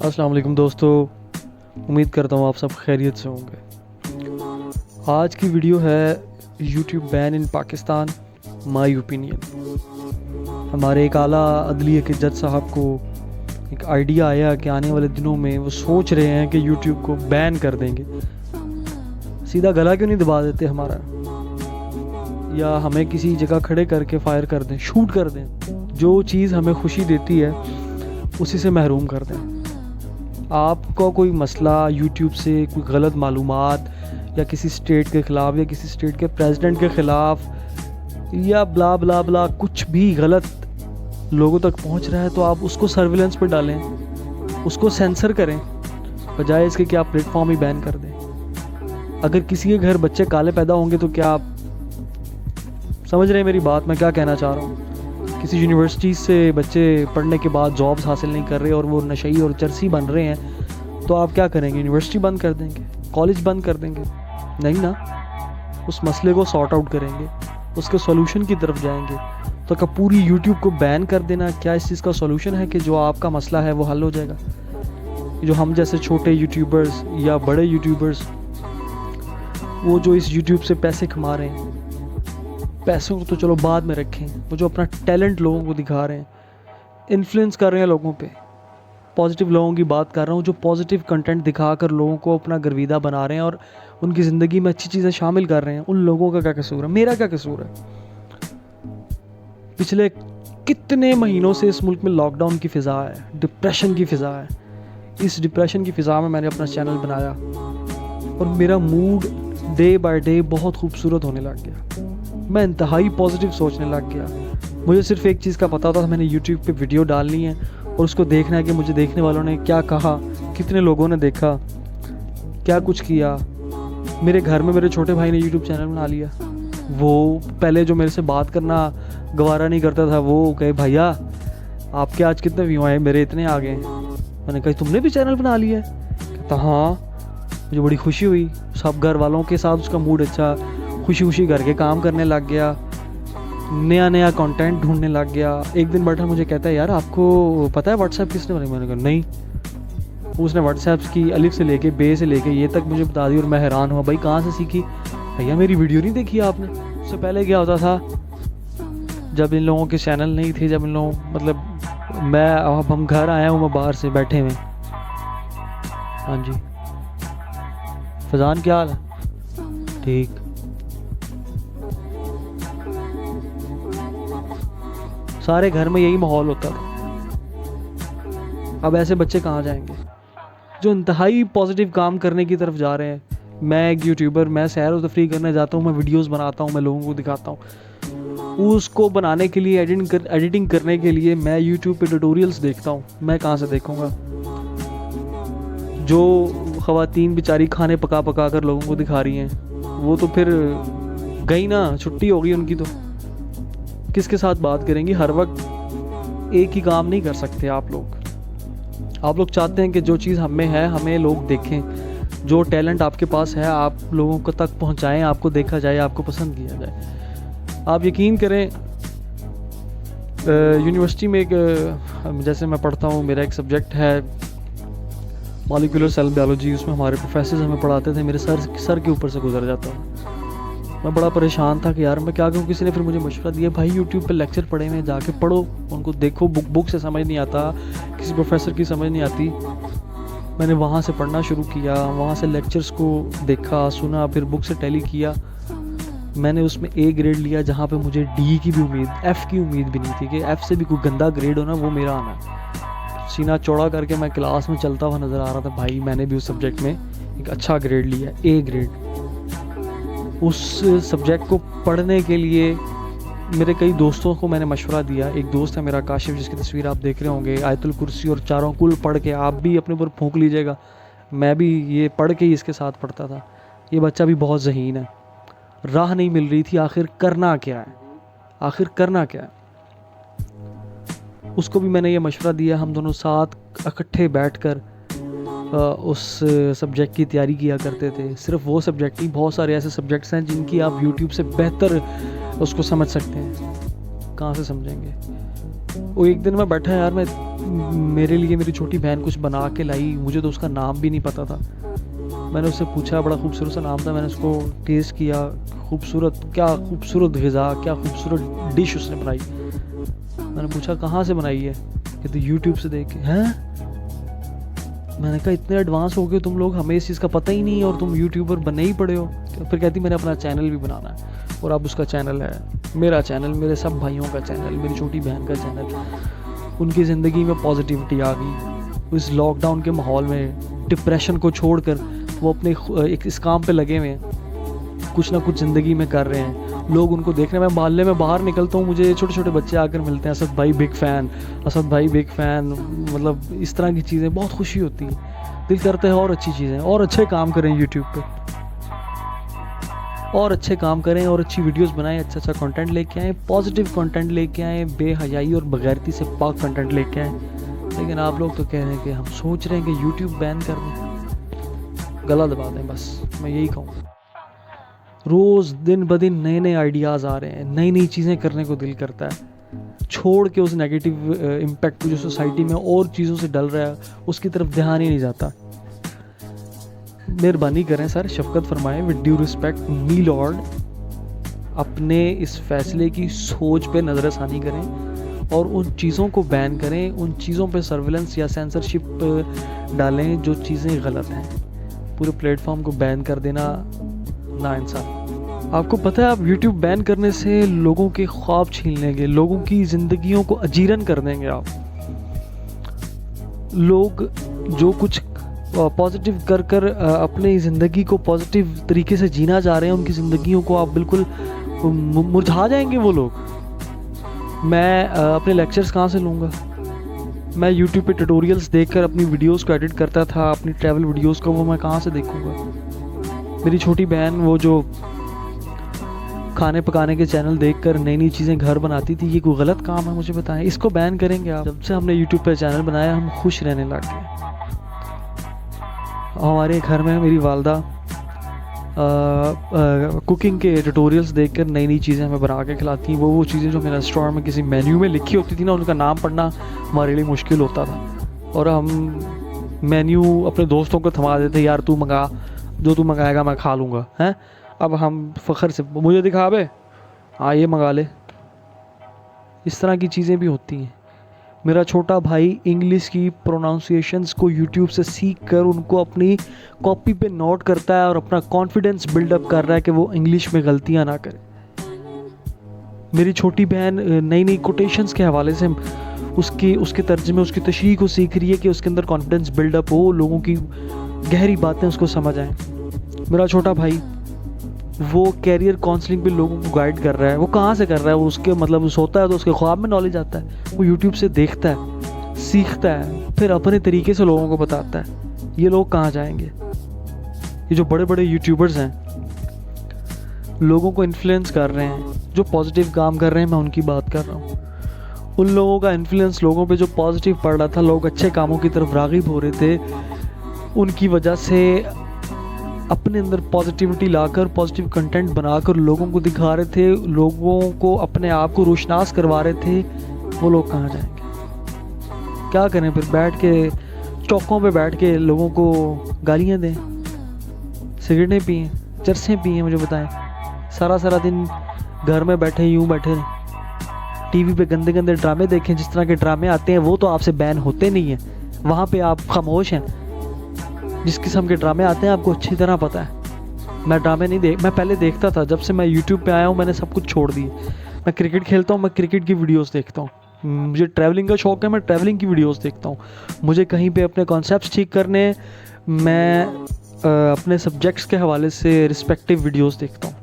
अस्सलाम वालेकुम दोस्तों, उम्मीद करता हूँ आप सब खैरियत से होंगे। आज की वीडियो है YouTube ban in Pakistan, my opinion. हमारे एक आला अदलिया के जज साहब को एक आइडिया आया कि आने वाले दिनों में वो सोच रहे हैं कि यूट्यूब को बैन कर देंगे। सीधा गला क्यों नहीं दबा देते हमारा, या हमें किसी जगह खड़े करके फायर कर दें, शूट कर दें, जो चीज़ हमें खुशी देती है उसी से महरूम कर दें। आपका कोई मसला यूट्यूब से कोई गलत मालूमात या किसी स्टेट के ख़िलाफ़ या किसी स्टेट के प्रेसिडेंट के ख़िलाफ़ या ब्ला ब्ला ब्ला कुछ भी गलत लोगों तक पहुंच रहा है तो आप उसको सर्विलेंस पर डालें, उसको सेंसर करें, बजाय इसके कि आप प्लेटफॉर्म ही बैन कर दें। अगर किसी के घर बच्चे काले पैदा होंगे तो क्या आप समझ रहे हैं मेरी बात, मैं क्या कहना चाह रहा हूँ? किसी यूनिवर्सिटी से बच्चे पढ़ने के बाद जॉब्स हासिल नहीं कर रहे और वो नशई और चरसी बन रहे हैं तो आप क्या करेंगे? यूनिवर्सिटी बंद कर देंगे, कॉलेज बंद कर देंगे? नहीं ना, उस मसले को सॉर्ट आउट करेंगे, उसके सॉल्यूशन की तरफ जाएंगे। तो क्या पूरी यूट्यूब को बैन कर देना क्या इस चीज़ का सॉल्यूशन है कि जो आपका मसला है वो हल हो जाएगा? जो हम जैसे छोटे यूट्यूबर्स या बड़े यूट्यूबर्स वो जो इस यूट्यूब से पैसे कमा रहे हैं, पैसों को तो चलो बाद में रखें, वो जो अपना टैलेंट लोगों को दिखा रहे हैं, इन्फ्लुएंस कर रहे हैं लोगों पे, पॉजिटिव लोगों की बात कर रहा हूँ, जो पॉजिटिव कंटेंट दिखाकर लोगों को अपना गर्विदा बना रहे हैं और उनकी ज़िंदगी में अच्छी चीज़ें शामिल कर रहे हैं, उन लोगों का क्या कसूर है? मेरा क्या कसूर है? पिछले कितने महीनों से इस मुल्क में लॉकडाउन की फ़िज़ा है, डिप्रेशन की फ़िज़ा है। इस डिप्रेशन की फ़िज़ा में मैंने अपना चैनल बनाया और मेरा मूड डे बाय डे बहुत खूबसूरत होने लग गया। मैं इंतहाई पॉजिटिव सोचने लग गया। मुझे सिर्फ एक चीज़ का पता था, मैंने यूट्यूब पे वीडियो डालनी है और उसको देखना है कि मुझे देखने वालों ने क्या कहा, कितने लोगों ने देखा, क्या कुछ किया। मेरे घर में मेरे छोटे भाई ने यूट्यूब चैनल बना लिया। वो पहले जो मेरे से बात करना गवारा नहीं करता था, वो कहे भैया आपके आज कितने व्यू आए? मेरे इतने आ गए। मैंने कहा तुमने भी चैनल बना लिया है? कहता हाँ। मुझे बड़ी खुशी हुई, सब घर वालों के साथ उसका मूड अच्छा, खुशी खुशी घर के काम करने लग गया, नया नया कंटेंट ढूंढने लग गया। एक दिन बैठा मुझे कहता है यार आपको पता है व्हाट्सएप किसने बनाई? मैंने कहा नहीं। उसने व्हाट्सएप की अलिफ से लेके बे से लेके ये तक मुझे बता दी और मैं हैरान हुआ, भाई कहाँ से सीखी? भैया मेरी वीडियो नहीं देखी आपने? उससे पहले क्या होता था, जब इन लोगों के चैनल नहीं थे, जब इन लोगों मतलब मैं अब हम घर आया हूँ, मैं बाहर से बैठे हुए। हाँ जी फजान क्या हाल है? ठीक। सारे घर में यही माहौल होता था। अब ऐसे बच्चे कहाँ जाएंगे जो इंतहाई पॉजिटिव काम करने की तरफ जा रहे हैं? मैं एक यूट्यूबर, मैं सैर और तफरीह करने जाता हूँ, मैं वीडियोस बनाता हूँ, मैं लोगों को दिखाता हूँ। उसको बनाने के लिए एडिटिंग करने के लिए मैं यूट्यूब पे ट्यूटोरियल्स देखता हूँ। मैं कहाँ से देखूँगा? जो ख़वातीन बेचारी खाने पका पका कर लोगों को दिखा रही हैं वो तो फिर गई ना, छुट्टी हो गई उनकी। तो किसके साथ बात करेंगी? हर वक्त एक ही काम नहीं कर सकते आप लोग। आप लोग चाहते हैं कि जो चीज़ हमें है हमें लोग देखें, जो टैलेंट आपके पास है आप लोगों को तक पहुंचाएं, आपको देखा जाए, आपको पसंद किया जाए। आप यकीन करें, यूनिवर्सिटी में एक जैसे मैं पढ़ता हूँ, मेरा एक सब्जेक्ट है मॉलिक्यूलर सेल बायोलॉजी, उसमें हमारे प्रोफेसर हमें पढ़ाते थे, मेरे सर के ऊपर से गुजर जाता हूँ। मैं बड़ा परेशान था कि यार मैं क्या करूँ। किसी ने फिर मुझे मशवरा दिया, भाई यूट्यूब पे लेक्चर पढ़े हुए, जाके पढ़ो, उनको देखो। बुक से समझ नहीं आता, किसी प्रोफेसर की समझ नहीं आती। मैंने वहाँ से पढ़ना शुरू किया, वहाँ से लेक्चर्स को देखा, सुना, फिर बुक से टैली किया। मैंने उसमें ए ग्रेड लिया, जहाँ पे मुझे डी की भी उम्मीद, एफ़ की उम्मीद भी नहीं थी कि एफ़ से भी कोई गंदा ग्रेड हो ना वो मेरा आना। सीना चौड़ा करके मैं क्लास में चलता हुआ नज़र आ रहा था। भाई मैंने भी उस सब्जेक्ट में एक अच्छा ग्रेड लिया, ए ग्रेड। उस सब्जेक्ट को पढ़ने के लिए मेरे कई दोस्तों को मैंने मशवरा दिया। एक दोस्त है मेरा काशिफ, जिसकी तस्वीर आप देख रहे होंगे, आयतुल कुर्सी और चारों कुल पढ़ के आप भी अपने ऊपर फूंक लीजिएगा। मैं भी ये पढ़ के ही इसके साथ पढ़ता था। ये बच्चा भी बहुत ज़हीन है, राह नहीं मिल रही थी, आखिर करना क्या है, आखिर करना क्या है। उसको भी मैंने ये मशवरा दिया, हम दोनों साथ इकट्ठे बैठकर उस सब्जेक्ट की तैयारी किया करते थे। सिर्फ वो सब्जेक्ट ही, बहुत सारे ऐसे सब्जेक्ट्स हैं जिनकी आप यूट्यूब से बेहतर उसको समझ सकते हैं। कहाँ से समझेंगे। वो एक दिन मैं बैठा यार, मेरे लिए मेरी छोटी बहन कुछ बना के लाई, मुझे तो उसका नाम भी नहीं पता था। मैंने उससे पूछा, बड़ा खूबसूरत सा नाम था, मैंने उसको टेस्ट किया, क्या खूबसूरत ग़िज़ा, क्या खूबसूरत डिश उसने बनाई। मैंने पूछा कहाँ से बनाई है, कहते यूट्यूब से देख के। हैं? मैंने कहा इतने एडवांस हो गए तुम लोग, हमें इस चीज़ का पता ही नहीं है और तुम यूट्यूबर बने ही पड़े हो। फिर कहती मैंने अपना चैनल भी बनाना है, और अब उसका चैनल है, मेरा चैनल, मेरे सब भाइयों का चैनल, मेरी छोटी बहन का चैनल। उनकी ज़िंदगी में पॉजिटिविटी आ गई। इस लॉकडाउन के माहौल में डिप्रेशन को छोड़कर वो अपने एक इस काम पे लगे हुए हैं, कुछ ना कुछ ज़िंदगी में कर रहे हैं। लोग उनको देखने में, मोहल्ले में बाहर निकलता हूँ, मुझे छोटे छोटे बच्चे आकर मिलते हैं, असद भाई बिग फ़ैन, असद भाई बिग फ़ैन, मतलब इस तरह की चीज़ें, बहुत खुशी होती है। दिल करता है और अच्छी चीज़ें और अच्छे काम करें यूट्यूब पे, और अच्छे काम करें और अच्छी वीडियोस बनाएं, अच्छा कंटेंट लेके आएँ, पॉजिटिव कंटेंट लेके आएँ, बेहयाई और बगैरती से पाक कंटेंट लेके आएँ। लेकिन आप लोग तो कह रहे हैं कि हम सोच रहे हैं कि यूट्यूब बैन कर दें, गला दबा दें, बस मैं यही कहूँ। रोज़ दिन ब दिन नए नए आइडियाज़ आ रहे हैं, नई नई चीज़ें करने को दिल करता है। छोड़ के उस नेगेटिव इम्पैक्ट जो सोसाइटी में और चीज़ों से डल रहा है उसकी तरफ ध्यान ही नहीं जाता। मेहरबानी करें सर, शफकत फरमाएं, with due respect my lord, अपने इस फैसले की सोच पे नज़रसानी करें और उन चीज़ों को बैन करें, उन चीज़ों पे सर्विलेंस या सेंसरशिप डालें जो चीज़ें गलत हैं। पूरे प्लेटफॉर्म को बैन कर देना नाइंसाफ़ी। आपको पता है आप YouTube बैन करने से लोगों के ख्वाब छीन लेंगे, लोगों की ज़िंदगियों को अजीरन कर देंगे आप। लोग जो कुछ पॉजिटिव कर कर अपनी ज़िंदगी को पॉजिटिव तरीके से जीना चाह रहे हैं, उनकी ज़िंदगियों को आप बिल्कुल मुरझा जाएंगे वो लोग। मैं अपने लेक्चर्स कहाँ से लूँगा? मैं YouTube पे ट्यूटोरियल्स देखकर अपनी वीडियोस को एडिट करता था, अपनी ट्रैवल वीडियोस को, वो मैं कहाँ से देखूँगा? मेरी छोटी बहन वो जो खाने पकाने के चैनल देखकर नई नई चीज़ें घर बनाती थी, ये कोई गलत काम है? मुझे बताएं, इसको बैन करेंगे आप? जब से हमने YouTube पे चैनल बनाया हम खुश रहने लग गए। हमारे घर में मेरी वालदा कुकिंग के ट्यूटोरियल्स देखकर नई नई चीज़ें हमें बना के खिलाती हैं। वो चीज़ें जो मेरे रेस्टोरेंट में किसी मेन्यू में लिखी होती थी ना, उनका नाम पढ़ना हमारे लिए मुश्किल होता था और हम मेन्यू अपने दोस्तों को थमा देते, यार तू मंगा, जो तू मंगाएगा मैं खा लूँगा। हैं? अब हम फ़ख्र से, मुझे दिखा बे, हाँ ये मंगा ले। इस तरह की चीज़ें भी होती हैं। मेरा छोटा भाई इंग्लिश की प्रोनाउंसिएशंस को यूट्यूब से सीख कर उनको अपनी कॉपी पे नोट करता है और अपना कॉन्फिडेंस बिल्डअप कर रहा है कि वो इंग्लिश में गलतियां ना करे। मेरी छोटी बहन नई नई कोटेशंस के हवाले से उसके तर्जुमे, उसकी तशरीह को सीख रही है कि उसके अंदर कॉन्फिडेंस बिल्डअप हो, लोगों की गहरी बातें उसको समझ आएँ। मेरा छोटा भाई वो कैरियर काउंसलिंग पे लोगों को गाइड कर रहा है। वो कहाँ से कर रहा है? वो उसके मतलब सोता है तो उसके ख्वाब में नॉलेज आता है, वो यूट्यूब से देखता है, सीखता है, फिर अपने तरीके से लोगों को बताता है। ये लोग कहाँ जाएंगे? ये जो बड़े बड़े यूट्यूबर्स हैं, लोगों को इन्फ्लुएंस कर रहे हैं, जो पॉजिटिव काम कर रहे हैं, मैं उनकी बात कर रहा हूँ। उन लोगों का इन्फ्लुएंस लोगों पे जो पॉजिटिव पड़ रहा था, लोग अच्छे कामों की तरफ राग़िब हो रहे थे, उनकी वजह से अपने अंदर पॉजिटिविटी लाकर, पॉजिटिव कंटेंट बनाकर लोगों को दिखा रहे थे, लोगों को अपने आप को रोशनास करवा रहे थे। वो लोग कहाँ जाएंगे? क्या करें फिर? बैठ के चौकों पे बैठ के लोगों को गालियाँ दें, सिगरेटें पिएं, चरसें पिएं? मुझे बताएं, सारा दिन घर में बैठे यूँ बैठे रहें, टीवी पे गंदे गंदे ड्रामे देखें? जिस तरह के ड्रामे आते हैं वो तो आपसे बैन होते नहीं हैं, वहाँ पे आप खामोश हैं। जिस किस्म के ड्रामे आते हैं आपको अच्छी तरह पता है। मैं ड्रामे नहीं मैं पहले देखता था, जब से मैं YouTube पे आया हूँ मैंने सब कुछ छोड़ दिया। मैं क्रिकेट खेलता हूँ, मैं क्रिकेट की वीडियोस देखता हूँ। मुझे ट्रैवलिंग का शौक़ है, मैं ट्रैवलिंग की वीडियोस देखता हूँ। मुझे कहीं पे अपने कॉन्सेप्ट्स ठीक करने, मैं अपने सब्जेक्ट्स के हवाले से रिस्पेक्टिव वीडियोस देखता हूँ।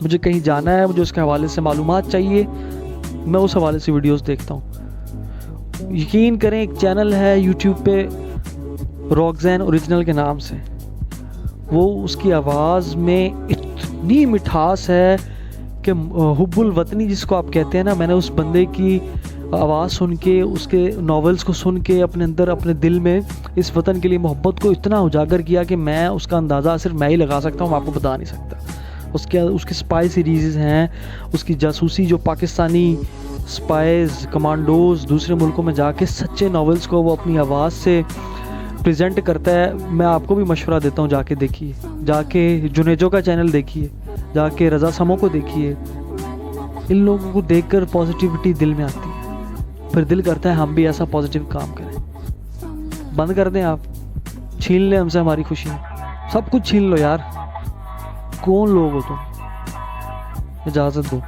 मुझे कहीं जाना है, मुझे उसके हवाले से मालूमात चाहिए, मैं उस हवाले से वीडियोस देखता हूँ। यकीन करें, एक चैनल है यूट्यूब पे रॉकजैन ओरिजिनल के नाम से, वो उसकी आवाज़ में इतनी मिठास है कि हुब्बुल वतनी जिसको आप कहते हैं ना, मैंने उस बंदे की आवाज़ सुन के, उसके नॉवेल्स को सुन के अपने अंदर, अपने दिल में इस वतन के लिए मोहब्बत को इतना उजागर किया कि मैं उसका अंदाज़ा सिर्फ मैं ही लगा सकता हूँ, मैं आपको बता नहीं सकता। उसके स्पाई सीरीज़ हैं, उसकी जासूसी जो पाकिस्तानी स्पाइज, कमांडोज दूसरे मुल्कों में जाके सच्चे नॉवेल्स को वो अपनी आवाज़ से प्रेजेंट करता है। मैं आपको भी मशवरा देता हूँ, जाके देखिए, जाके जुनेजो का चैनल देखिए, जाके रज़ा समो को देखिए। इन लोगों को देखकर पॉजिटिविटी दिल में आती है, फिर दिल करता है हम भी ऐसा पॉजिटिव काम करें। बंद कर दें आप, छीन लें हमसे हमारी खुशी, सब कुछ छीन लो यार, कौन लोग हो तुम, इजाज़त दो।